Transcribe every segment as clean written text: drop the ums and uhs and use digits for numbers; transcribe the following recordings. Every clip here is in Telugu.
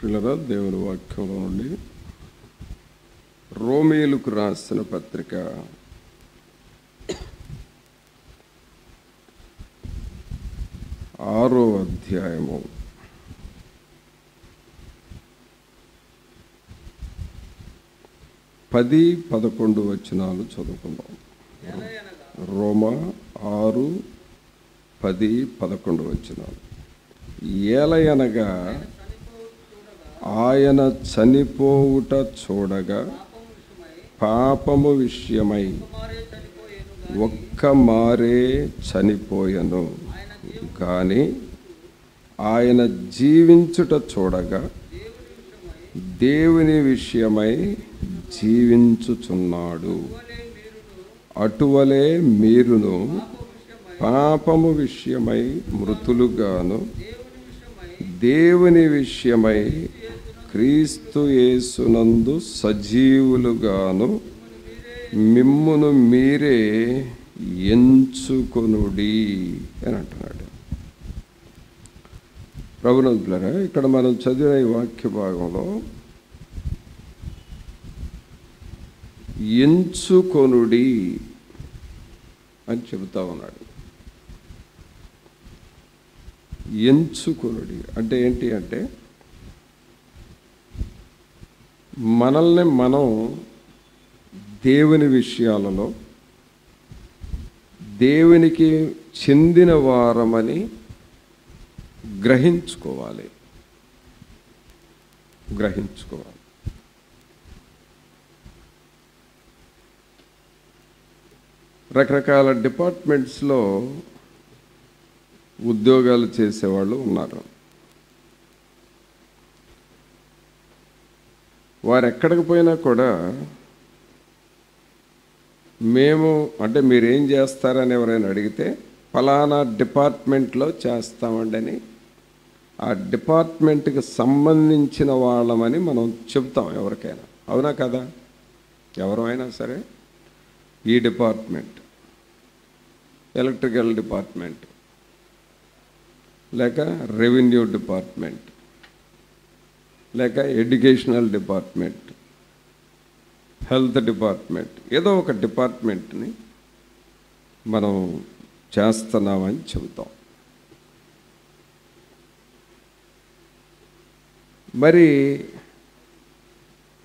పిల్లరా, దేవుని వాక్యంలో నుండి రోమీయులకు రాసిన పత్రిక 6వ అధ్యాయము 10-11 వచనాలు చదువుకుందాం. రోమా 6:10-11 వచనాలు. ఏలయనగా ఆయన చనిపోవుట చూడగా పాపము విషయమై ఒక్క మారే చనిపోయెను, కానీ ఆయన జీవించుట చూడగా దేవుని విషయమై జీవించుచున్నాడు. అటువలే మీరును పాపము విషయమై మృతులుగాను దేవుని విషయమై క్రీస్తు యేసునందు సజీవులుగాను మిమ్మును మీరే ఎంచుకొనుడి అని అంటున్నాడు. ప్రభునందులారా, ఇక్కడ మనం చదివిన ఈ వాక్య భాగంలో ఎంచుకొనుడి అని చెబుతా ఉన్నాడు. ఎంచుకొనుడి అంటే ఏంటి అంటే, మనల్ని మనం దేవుని విషయాలలో దేవునికి చెందిన వారమని గ్రహించుకోవాలి. రకరకాల డిపార్ట్మెంట్స్లో ఉద్యోగాలు చేసేవాళ్ళు ఉన్నారు. వారు ఎక్కడికి పోయినా కూడా మేము అంటే మీరేం చేస్తారని ఎవరైనా అడిగితే ఫలానా డిపార్ట్మెంట్లో చేస్తామండి అని ఆ డిపార్ట్మెంట్కి సంబంధించిన వాళ్ళమని మనం చెప్తాం ఎవరికైనా. అవునా కదా? ఎవరైనా సరే ఈ డిపార్ట్మెంట్, ఎలక్ట్రికల్ డిపార్ట్మెంట్, లేక రెవెన్యూ డిపార్ట్మెంట్, లేక ఎడ్యుకేషనల్ డిపార్ట్మెంట్, హెల్త్ డిపార్ట్మెంట్, ఏదో ఒక డిపార్ట్మెంట్ని మనం చేస్తున్నామని చెబుతాం. మరి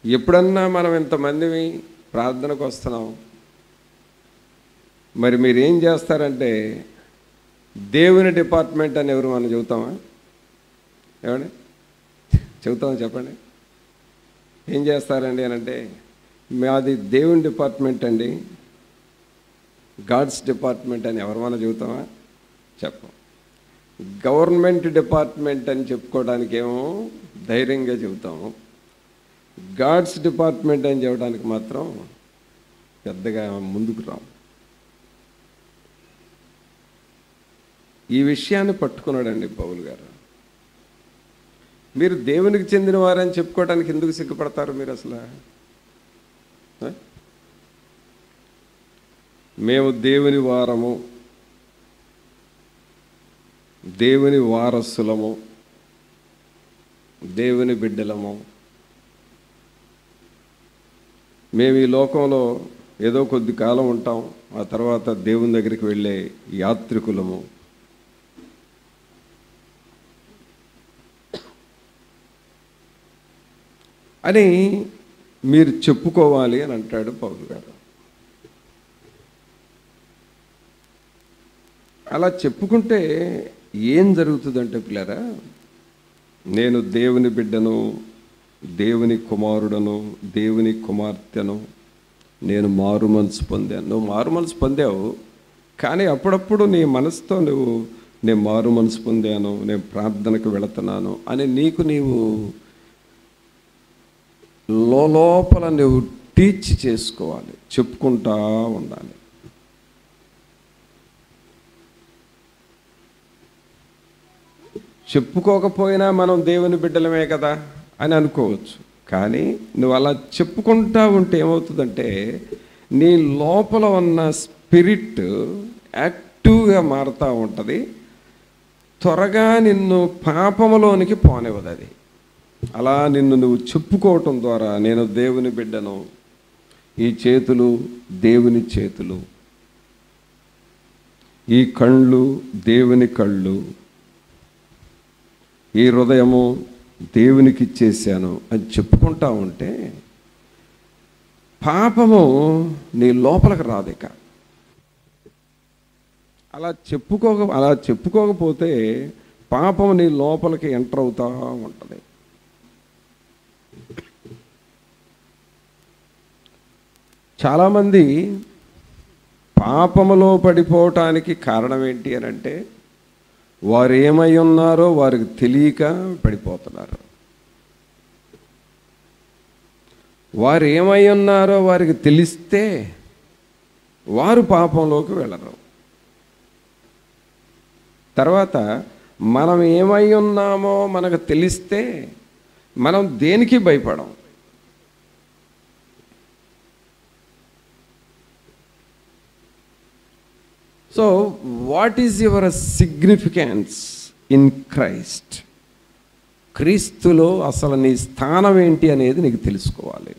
ఎప్పుడన్నా మనం ఇంతమందిని ప్రార్థనకు వస్తున్నాం, మరి మీరు ఏం చేస్తారంటే దేవుని డిపార్ట్మెంట్ అని ఎవరు మనం చెబుతామా? ఏమండి చెబుతామా? చెప్పండి. ఏం చేస్తారండి అని అంటే, మాది దేవుని డిపార్ట్మెంట్ అండి, గాడ్స్ డిపార్ట్మెంట్ అని ఎవరు మనం చెబుతామా? చెప్పం. గవర్నమెంట్ డిపార్ట్మెంట్ అని చెప్పుకోవడానికి ఏమో ధైర్యంగా చెబుతాము, గాడ్స్ డిపార్ట్మెంట్ అని చెప్పడానికి మాత్రం పెద్దగా ముందుకు రాము. ఈ విషయాన్ని పట్టుకున్నాడండి పౌలు గారు. మీరు దేవునికి చెందిన వారని చెప్పుకోవడానికి ఎందుకు సిగ్గుపడతారు మీరు అసలు? మేము దేవుని వారము, దేవుని వారసులము, దేవుని బిడ్డలము, మేము ఈ లోకంలో ఏదో కొద్ది కాలం ఉంటాం, ఆ తర్వాత దేవుని దగ్గరికి వెళ్ళే యాత్రికులము అని మీరు చెప్పుకోవాలి అని అంటాడు పౌలు గారు. అలా చెప్పుకుంటే ఏం జరుగుతుందంటే పిల్లరా, నేను దేవుని బిడ్డను, దేవుని కుమారుడను, దేవుని కుమార్తెను, నేను మారు మనసు పొందాను. నువ్వు మారు మనసు పొందావు, కానీ అప్పుడప్పుడు నీ మనసుతో నేను మారు మనసు పొందాను, నేను ప్రార్థనకు వెళుతున్నాను అని నీవు లోపల నువ్వు టీచ్ చేసుకోవాలి, చెప్పుకుంటా ఉండాలి. చెప్పుకోకపోయినా మనం దేవుని బిడ్డలమే కదా అని అనుకోవచ్చు, కానీ నువ్వు అలా చెప్పుకుంటా ఉంటే ఏమవుతుందంటే నీ లోపల ఉన్న స్పిరిట్ యాక్టివ్గా మారుతూ ఉంటుంది. త్వరగా నిన్ను పాపములోనికి పోనివ్వదు. అది అలా నిన్ను నువ్వు చెప్పుకోవటం ద్వారా నేను దేవుని బిడ్డను, ఈ చేతులు దేవుని చేతులు, ఈ కళ్ళు దేవుని కళ్ళు, ఈ హృదయము దేవునికి ఇచ్చేసాను అని చెప్పుకుంటా ఉంటే పాపము నీ లోపలికి రాదు. ఇక అలా చెప్పుకోకపోతే పాపం నీ లోపలికి ఎంటర్ అవుతూ ఉంటుంది. చాలామంది పాపములో పడిపోవటానికి కారణం ఏంటి అని అంటే వారు ఏమై ఉన్నారో వారికి తెలియక పడిపోతున్నారు. వారు ఏమై ఉన్నారో వారికి తెలిస్తే వారు పాపంలోకి వెళ్ళరు. తర్వాత మనం ఏమై ఉన్నామో మనకు తెలిస్తే మనం దేనికి భయపడం. So what is your significance in Christ? క్రీస్తులో అసలు నీ స్థానం ఏంటి అనేది నీకు తెలుసుకోవాలి.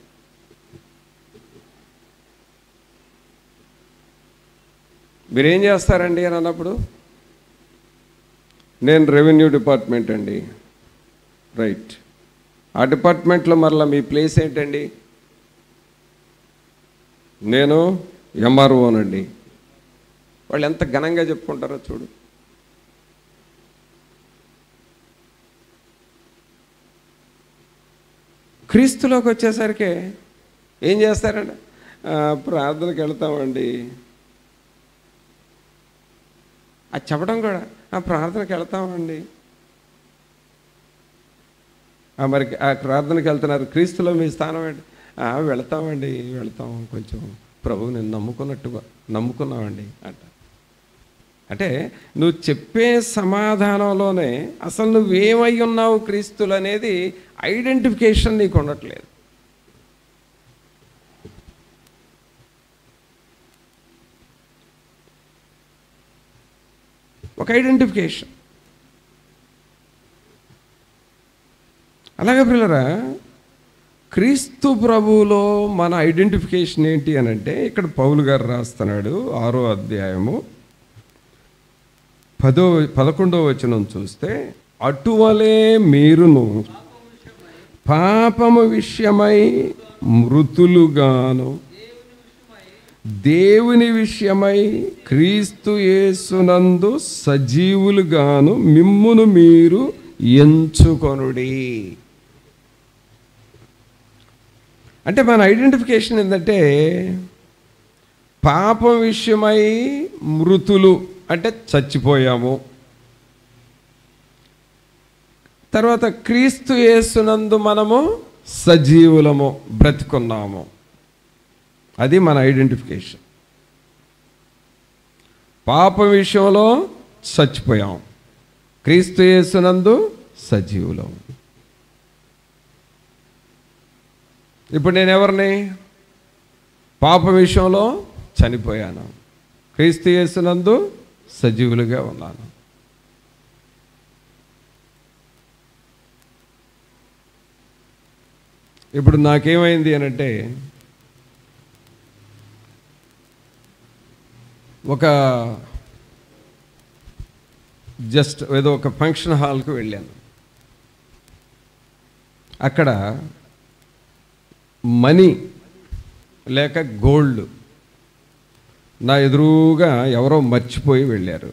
మీరేం చేస్తారండి అని అన్నప్పుడు, నేను రెవెన్యూ డిపార్ట్మెంట్ అండి. రైట్, ఆ డిపార్ట్మెంట్లో మరలా మీ ప్లేస్ ఏంటండి? నేను ఎంఆర్ఓనండి. వాళ్ళు ఎంత ఘనంగా చెప్పుకుంటారో చూడు. క్రీస్తులోకి వచ్చేసరికి ఏం చేస్తారండి? ప్రార్థనకి వెళ్తామండి. అది చెప్పడం కూడా ప్రార్థనకి వెళ్తామండి. మరి ఆ ప్రార్థనకి వెళ్తున్నారు, క్రీస్తులో మీ స్థానం ఏంటి? వెళ్తామండి, వెళ్తాం, కొంచెం ప్రభువుని నమ్ముకున్నామండి అంట. అంటే నువ్వు చెప్పే సమాధానంలోనే అసలు నువ్వేమై ఉన్నావు క్రీస్తులు అనేది ఐడెంటిఫికేషన్ నీకు ఉండట్లేదు. ఒక ఐడెంటిఫికేషన్. అలాగే ప్రియులారా, క్రీస్తు ప్రభువులో మన ఐడెంటిఫికేషన్ ఏంటి అని అంటే ఇక్కడ పౌలు గారు రాస్తున్నాడు 6వ అధ్యాయము 11వ వచనం చూస్తే, అటువలే మీరును పాపము విషయమై మృతులుగాను దేవుని విషయమై క్రీస్తు యేసునందు సజీవులుగాను మిమ్మును మీరు ఎంచుకొనుడి. అంటే మన ఐడెంటిఫికేషన్ ఏంటంటే పాపం విషయమై మృతులు అంటే చచ్చిపోయాము, తర్వాత క్రీస్తు యేసునందు మనము సజీవులము, బ్రతికున్నాము. అది మన ఐడెంటిఫికేషన్. పాపం విషయంలో చచ్చిపోయాం, క్రీస్తు యేసునందు సజీవులం. ఇప్పుడు నేను ఎవరిని? పాపం విషయంలో చనిపోయాను, క్రీస్తు యేసునందు సజీవులుగా ఉన్నాను. ఇప్పుడు నాకేమైంది అనంటే, జస్ట్ ఏదో ఒక ఫంక్షన్ హాల్కి వెళ్ళాను. అక్కడ మనీ లేక గోల్డ్ నా ఎదురుగా ఎవరో మర్చిపోయి వెళ్ళారు.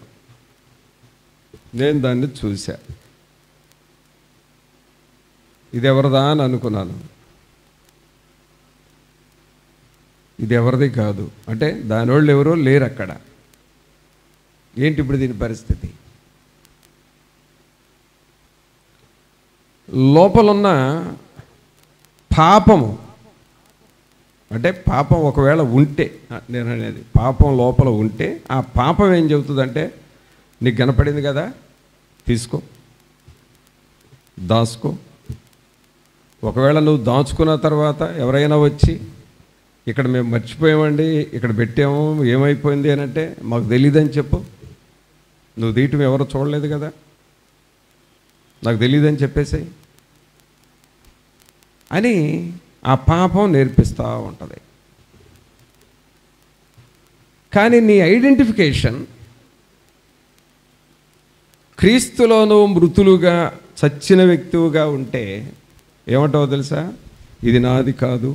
నేను దాన్ని చూశా. ఇది ఎవరిదా అని అనుకున్నాను. ఇది ఎవరిది కాదు. అంటే దానివాళ్ళు ఎవరో లేరు అక్కడ. ఏంటి ఇప్పుడు దీని పరిస్థితి? లోపలున్న పాపము, అంటే పాపం ఒకవేళ ఉంటే, నేను అనేది పాపం లోపల ఉంటే ఆ పాపం ఏం చెబుతుందంటే, నీకు కనపడింది కదా, తీసుకో, దాచుకో. ఒకవేళ నువ్వు దాచుకున్న తర్వాత ఎవరైనా వచ్చి ఇక్కడ మేము మర్చిపోయామండి, ఇక్కడ పెట్టాము, ఏమైపోయింది అని అంటే మాకు తెలియదని చెప్పు. నువ్వు తీయటం ఎవరో చూడలేదు కదా, నాకు తెలియదని చెప్పేసాయి. అని ఆ పాపం నేర్పిస్తూ ఉంటుంది. కానీ నీ ఐడెంటిఫికేషన్ క్రీస్తులోనూ మృతులుగా చచ్చిన వ్యక్తిగా ఉంటే ఏమంటావో తెలుసా? ఇది నాది కాదు,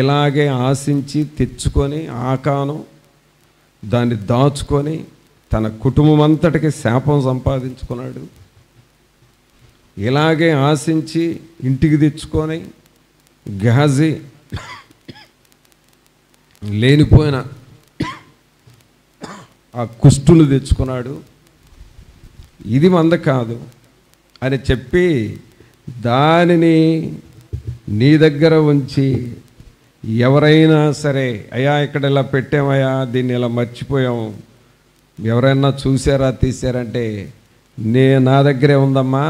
ఇలాగే ఆశించి తెచ్చుకొని ఆకాను దాన్ని దాచుకొని తన కుటుంబం అంతటికి శాపం సంపాదించుకున్నాడు. ఇలాగే ఆశించి ఇంటికి తెచ్చుకొని గహాజీ లేనిపోయిన ఆ కుష్టులు తెచ్చుకున్నాడు. ఇది మంద కాదు అని చెప్పి దానిని నీ దగ్గర ఉంచి ఎవరైనా సరే, అయ్యా ఇక్కడ ఇలా పెట్టామయ్యా, దీన్ని ఇలా మర్చిపోయాము, ఎవరైనా చూసారా తీసారంటే, నా దగ్గరే ఉందమ్మా,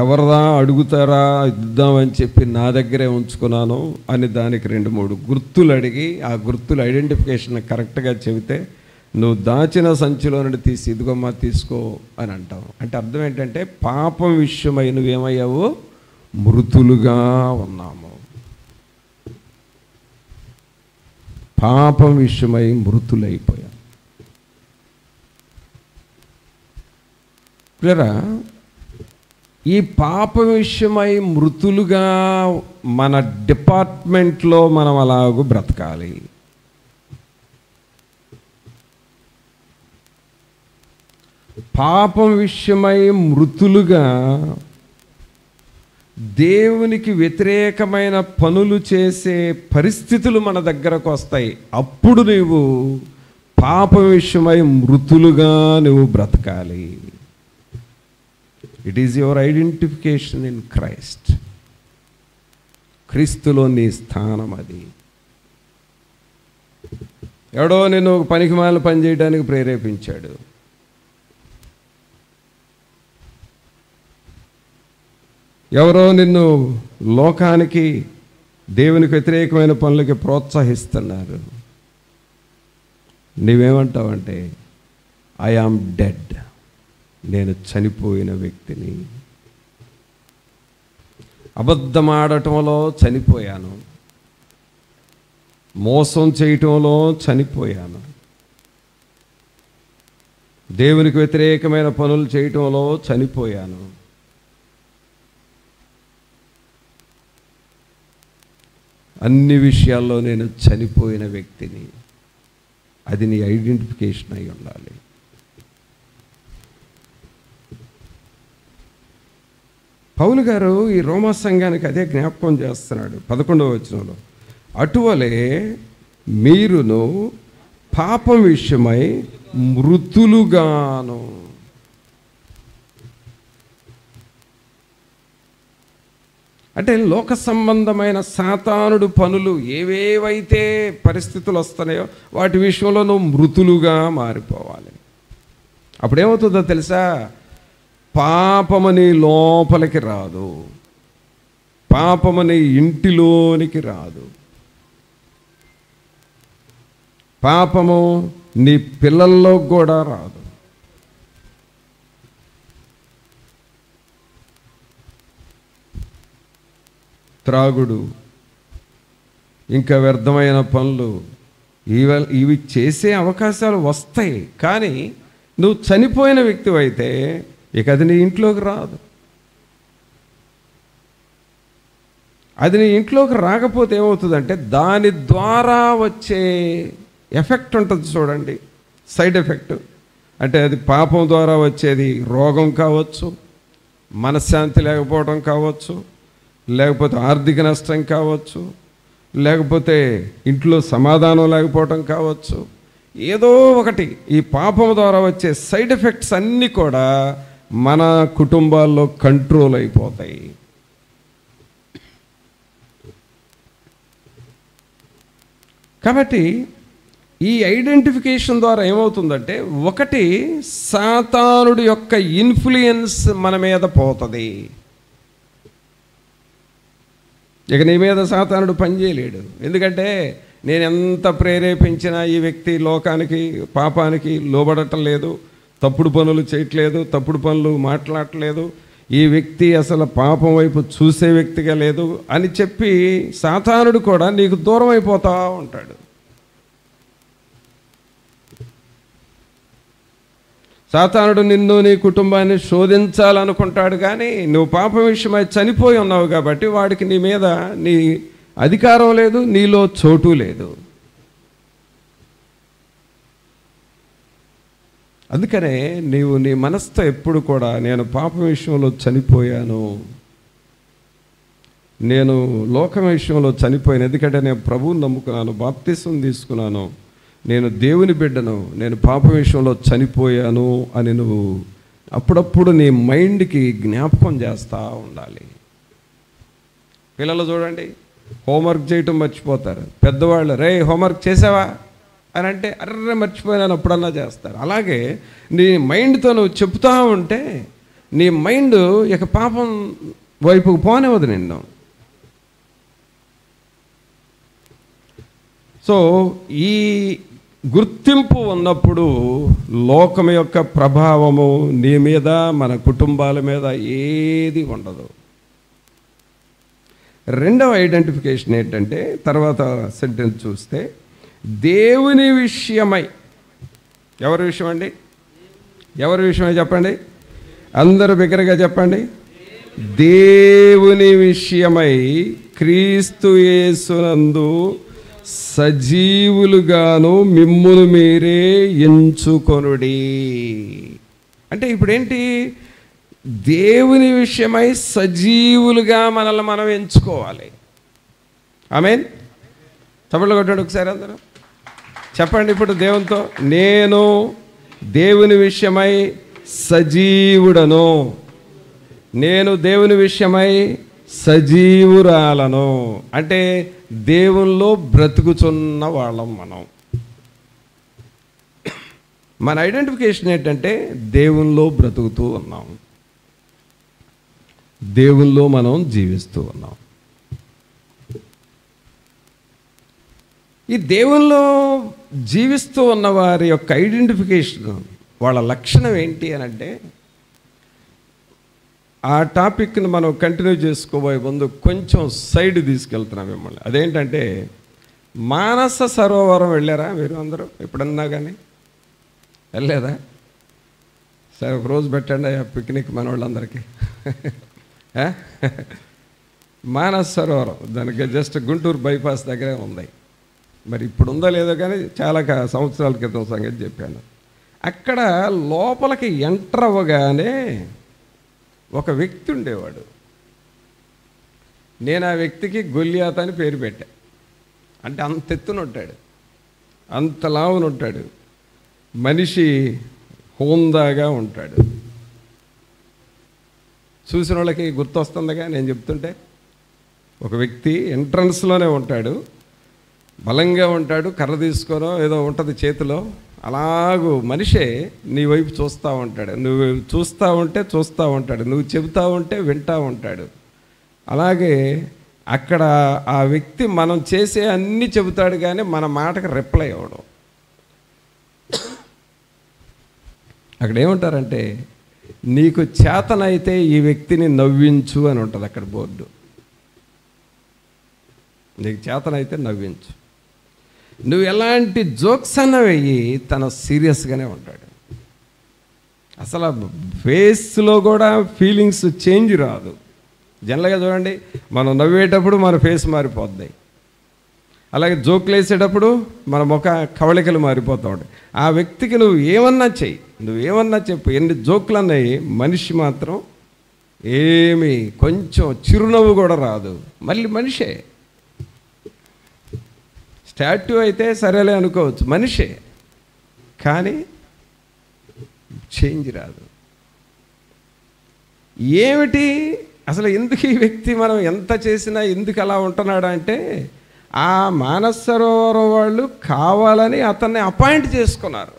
ఎవరిదా అడుగుతారా ఇద్దామని చెప్పి నా దగ్గరే ఉంచుకున్నాను అని దానికి 2-3 గుర్తులు అడిగి ఆ గుర్తులు ఐడెంటిఫికేషన్ కరెక్ట్గా చెబితే నువ్వు దాచిన సంచిలో నుండి తీసి ఇదిగోమ్మా తీసుకో అని అంటావు. అంటే అర్థం ఏంటంటే పాపం విషయమై నువ్వేమయ్యావు? మృతులుగా ఉన్నాము. పాపం విషయమై మృతులైపోయాం. లేరా ఈ పాప విషయమై మృతులుగా మన డిపార్ట్మెంట్లో మనం అలాగూ బ్రతకాలి. పాపం విషయమై మృతులుగా దేవునికి వ్యతిరేకమైన పనులు చేసే పరిస్థితులు మన దగ్గరకు వస్తాయి. అప్పుడు నీవు పాపం విషయమై మృతులుగా నువ్వు బ్రతకాలి. It is your identification in Christ. క్రీస్తులో నీ స్థానం అది. ఎవడో నేను పనికిమాల పని చేయడానికి ప్రేరేపించాడు, ఎవరో నిన్ను లోకానికి దేవునికి వ్యతిరేకమైన పనులకి ప్రోత్సహిస్తున్నారు. నీవేమంటావంటే ఐ ఆమ్ డెడ్, నేను చనిపోయిన వ్యక్తిని. అబద్ధమాడటంలో చనిపోయాను, మోసం చేయటంలో చనిపోయాను, దేవునికి వ్యతిరేకమైన పనులు చేయటంలో చనిపోయాను. అన్ని విషయాల్లో నేను చనిపోయిన వ్యక్తిని. అది నీ ఐడెంటిఫికేషన్ అయి ఉండాలి. పౌలు గారు ఈ రోమా సంఘానికి అదే జ్ఞాపకం చేస్తున్నాడు 11వ వచనంలో. అటువలే మీరును పాపం విషయమై మృతులుగాను. అంటే లోక సంబంధమైన సాతానుడు పనులు ఏవేవైతే పరిస్థితులు వస్తున్నాయో వాటి విషయంలో నువ్వు మృతులుగా మారిపోవాలి. అప్పుడేమవుతుందో తెలుసా? పాపమని లోపలికి రాదు, పాపమని ఇంటిలోనికి రాదు, పాపము నీ పిల్లల్లో కూడా రాదు. త్రాగుడు, ఇంకా వ్యర్థమైన పనులు, ఇవి చేసే అవకాశాలు వస్తాయి. కానీ నువ్వు చనిపోయిన వ్యక్తి అయితే ఇక అది నీ ఇంట్లోకి రాదు. అది నీ ఇంట్లోకి రాకపోతే ఏమవుతుందంటే దాని ద్వారా వచ్చే ఎఫెక్ట్ ఉంటుంది చూడండి, సైడ్ ఎఫెక్ట్. అంటే అది పాపం ద్వారా వచ్చేది రోగం కావచ్చు, మనశ్శాంతి లేకపోవడం కావచ్చు, లేకపోతే ఆర్థిక నష్టం కావచ్చు, లేకపోతే ఇంట్లో సమాధానం లేకపోవడం కావచ్చు. ఏదో ఒకటి ఈ పాపం ద్వారా వచ్చే సైడ్ ఎఫెక్ట్స్ అన్నీ కూడా మన కుటుంబాల్లో కంట్రోల్ అయిపోతాయి. కాబట్టి ఈ ఐడెంటిఫికేషన్ ద్వారా ఏమవుతుందంటే, ఒకటి సాతానుడి యొక్క ఇన్ఫ్లుయెన్స్ మన మీద పోతుంది. ఇక నీ మీద సాతానుడు పనిచేయలేడు. ఎందుకంటే నేను ఎంత ప్రేరేపించినా ఈ వ్యక్తి లోకానికి పాపానికి లోబడటం లేదు, తప్పుడు పనులు చేయట్లేదు, తప్పుడు పనులు మాట్లాడట్లేదు, ఈ వ్యక్తి అసలు పాపం వైపు చూసే వ్యక్తిగా లేదు అని చెప్పి సాతానుడు కూడా నీకు దూరం అయిపోతూ ఉంటాడు. సాతానుడు నిన్ను నీ కుటుంబాన్ని శోధించాలనుకుంటాడు, కానీ నువ్వు పాపం విషయమై చనిపోయి ఉన్నావు కాబట్టి వాడికి నీ మీద నీ అధికారం లేదు, నీలో చోటు లేదు. అందుకనే నీవు నీ మనసుతో ఎప్పుడు కూడా నేను పాపం విషయంలో చనిపోయాను, నేను లోకం విషయంలో చనిపోయాను, ఎందుకంటే నేను ప్రభువుని నమ్ముకున్నాను, బాప్తిసం తీసుకున్నాను, నేను దేవుని బిడ్డను, నేను పాపం విషయంలో చనిపోయాను అని నువ్వు అప్పుడప్పుడు నీ మైండ్కి జ్ఞాపకం చేస్తూ ఉండాలి. పిల్లలు చూడండి, హోంవర్క్ చేయటం మర్చిపోతారు. పెద్దవాళ్ళు రే హోంవర్క్ చేసావా అని అంటే అర్రే మర్చిపోయినాను అప్పుడన్నా చేస్తారు. అలాగే నీ మైండ్తో నువ్వు చెప్తా ఉంటే నీ మైండ్ ఇక పాపం వైపుకు పోనివ్వదు నిన్ను. సో ఈ గుర్తింపు ఉన్నప్పుడు లోకం యొక్క ప్రభావము నీ మీద, మన కుటుంబాల మీద ఏది ఉండదు. రెండవ ఐడెంటిఫికేషన్ ఏంటంటే, తర్వాత సెంటెన్స్ చూస్తే, దేవుని విషయమై. ఎవరి విషయం అండి? ఎవరి విషయమై చెప్పండి, అందరూ బిగ్గరగా చెప్పండి. దేవుని విషయమై క్రీస్తు యేసునందు సజీవులుగాను మిమ్మును మీరే ఎంచుకొనుడి. అంటే ఇప్పుడేంటి? దేవుని విషయమై సజీవులుగా మనల్ని మనం ఎంచుకోవాలి. ఆమేన్. తమిళ కొట్టండి ఒకసారి అందరూ చెప్పండి. ఇప్పుడు దేవునితో, నేను దేవుని విషయమై సజీవుడను, నేను దేవుని విషయమై సజీవురాలను. అంటే దేవునిలో బ్రతుకుచున్న వాళ్ళం మనం. మన ఐడెంటిఫికేషన్ ఏంటంటే దేవునిలో బ్రతుకుతూ ఉన్నాం, దేవునిలో మనం జీవిస్తూ ఉన్నాం. ఈ దేవునిలో జీవిస్తూ ఉన్న వారి యొక్క ఐడెంటిఫికేషన్, వాళ్ళ లక్షణం ఏంటి అని అంటే, ఆ టాపిక్ని మనం కంటిన్యూ చేసుకోబోయే ముందు కొంచెం సైడ్ తీసుకెళ్తున్నాం మిమ్మల్ని. అదేంటంటే, మానస సరోవరం వెళ్ళారా మీరు అందరూ ఎప్పుడన్నా? కానీ వెళ్ళలేదా? సరే ఒక రోజు పెట్టండి ఆ పిక్నిక్ మన వాళ్ళందరికీ. మానస సరోవరం దానికి జస్ట్ గుంటూరు బైపాస్ దగ్గరే ఉంది. మరి ఇప్పుడు ఉందో లేదో కానీ చాలా సంవత్సరాల క్రితం సంగతి చెప్పాను. అక్కడ లోపలికి ఎంటర్ అవ్వగానే ఒక వ్యక్తి ఉండేవాడు. నేను ఆ వ్యక్తికి గొల్లియాత అని పేరు పెట్టా. అంటే అంత ఎత్తున ఉంటాడు, అంత లావున ఉంటాడు, మనిషి హోందాగా ఉంటాడు. చూసిన వాళ్ళకి గుర్తొస్తుందిగా నేను చెప్తుంటే. ఒక వ్యక్తి ఎంట్రన్స్లోనే ఉంటాడు, బలంగా ఉంటాడు, కర్ర తీసుకోనో ఏదో ఉంటుంది చేతిలో, అలాగూ మనిషే నీ వైపు చూస్తూ ఉంటాడు. నువ్వు చూస్తూ ఉంటే చూస్తూ ఉంటాడు, నువ్వు చెబుతూ ఉంటే వింటూ ఉంటాడు. అలాగే అక్కడ ఆ వ్యక్తి మనం చేసే అన్నీ చెబుతాడు, కానీ మన మాటకు రిప్లై అవ్వడం. అక్కడ ఏమంటారంటే, నీకు చేతనైతే ఈ వ్యక్తిని నవ్వించు అని ఉంటుంది అక్కడ బోర్డు. నీకు చేతనైతే నవ్వించు. నువ్వు ఎలాంటి జోక్స్ అన్న వెయ్యి, తను సీరియస్గానే ఉంటాడు. అసలు ఫేస్లో కూడా ఫీలింగ్స్ చేంజ్ రాదు. జనరల్గా చూడండి, మనం నవ్వేటప్పుడు మన ఫేస్ మారిపోద్ది, అలాగే జోకులు వేసేటప్పుడు మన ముఖ కవళికలు మారిపోతూ ఉంటాయి. ఆ వ్యక్తికి నువ్వు ఏమన్నా చెయ్యి, నువ్వేమన్నా చెప్పు, ఎన్ని జోకులు అన్నాయి, మనిషి మాత్రం ఏమి కొంచెం చిరునవ్వు కూడా రాదు. మళ్ళీ మనిషే. స్టాట్యూ అయితే సరేలే అనుకోవచ్చు, మనిషే, కానీ చేంజ్ రాదు. ఏమిటి అసలు? ఎందుకు ఈ వ్యక్తి మనం ఎంత చేసినా ఎందుకు అలా ఉంటున్నాడు అంటే, ఆ మానస సరోవరం వాళ్ళు కావాలని అతన్ని అపాయింట్ చేసుకున్నారు.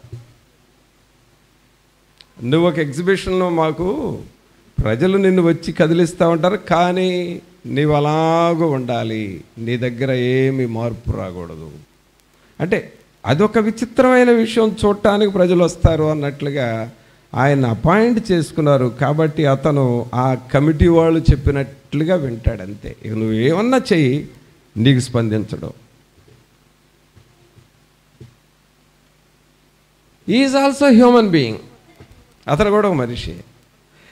నువ్వు ఒక ఎగ్జిబిషన్లో మాకు ప్రజలు నిన్ను వచ్చి కదిలిస్తూ ఉంటారు, కానీ నీవు అలాగూ ఉండాలి, నీ దగ్గర ఏమి మార్పు రాకూడదు. అంటే అదొక విచిత్రమైన విషయం, చూడటానికి ప్రజలు వస్తారు అన్నట్లుగా ఆయన అపాయింట్ చేసుకున్నారు కాబట్టి అతను ఆ కమిటీ వాళ్ళు చెప్పినట్లుగా వింటాడంతే. ఇక నువ్వు ఏమన్నా చెయ్యి, నీకు స్పందించడం. ఈజ్ ఆల్సో హ్యూమన్ బీయింగ్, అతను కూడా ఒక మనిషి.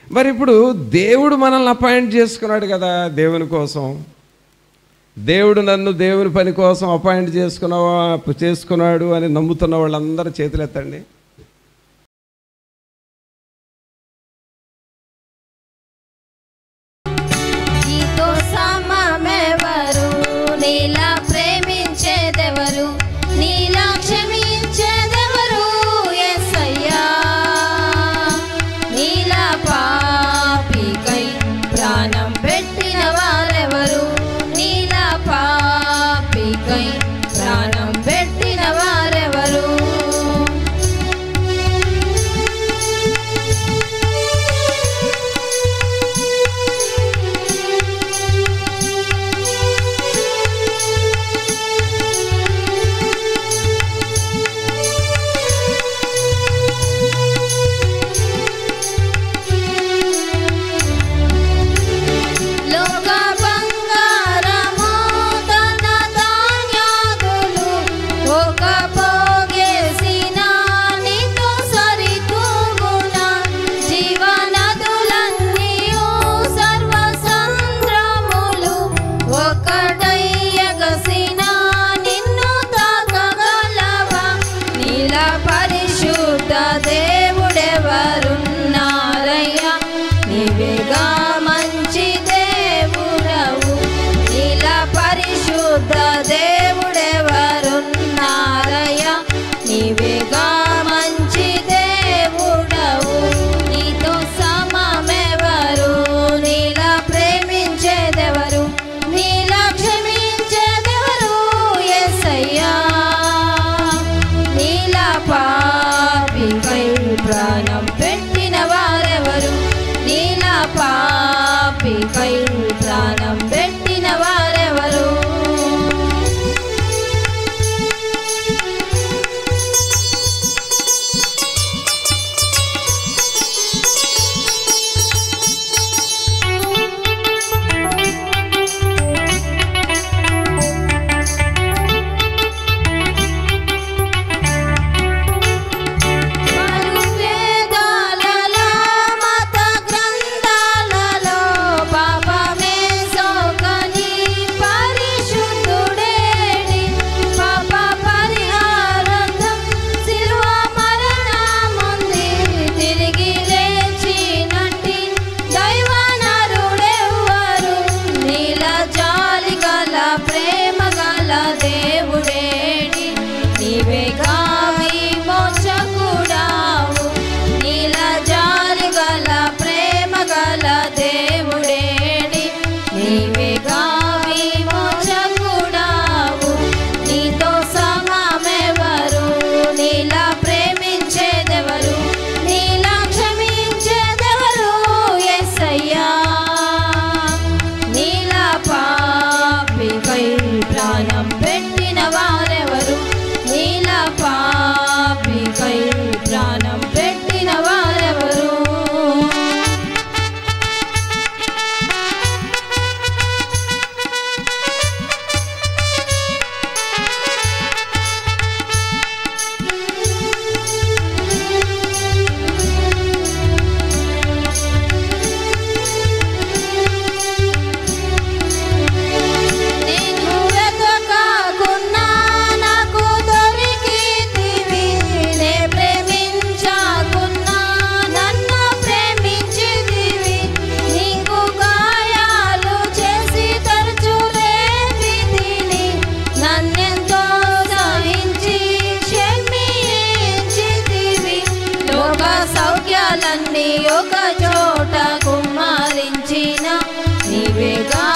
మరి ఇప్పుడు దేవుడు మనల్ని అపాయింట్ చేసుకున్నాడు కదా దేవుని కోసం. దేవుడు నన్ను దేవుని పని కోసం అపాయింట్ చేసుకున్నాడు అని నమ్ముతున్న వాళ్ళందరూ చేతులు ఎత్తండి. నీలా ప్రేమించేదెవరు, నీలా క్షమించేదెవరు యేసయ్యా. నీలా పాపికై ప్రాణం పెట్టిన వారెవరు, నీలా పాపికై ప్రాణం పెట్టిన వారెవరు. దేవుడెవరున్నారయ్యా, నీవేగా మంచి దేవుడవు. నీలా పరిశుద్ధ దేవుడెవరున్నారయ్యా, నీవేగా మంచి దేవుడవు. నీతో సమమెవరు, నీలా ప్రేమించేదెవరు, నీలా క్షమించేదెవరు యేసయ్యా. నీలా పాపికై ప్రాణం పెట్టిన వారెవరు, నీలా పాపికై ప్రాణం పెట్టిన వారెవరు. దేవుడేడి నీవేగా విమోచకుడావు, నీలా జాలి గల ప్రేమ గల దేవుడేడి నీవేగా విమోచకుడావు. నీతో సమమెవరు, నీలా ప్రేమించేదెవరు, నీలా క్షమించేదెవరు యేసయ్యా. నీలా పాపికై ప్రాణం పెట్టిన వారెవరు, నీలా పాపికై ప్రాణం పెట్టిన వారెవరు. సౌఖ్యాలన్నీ ఒక చోట కుమ్మరించిన నీవేగా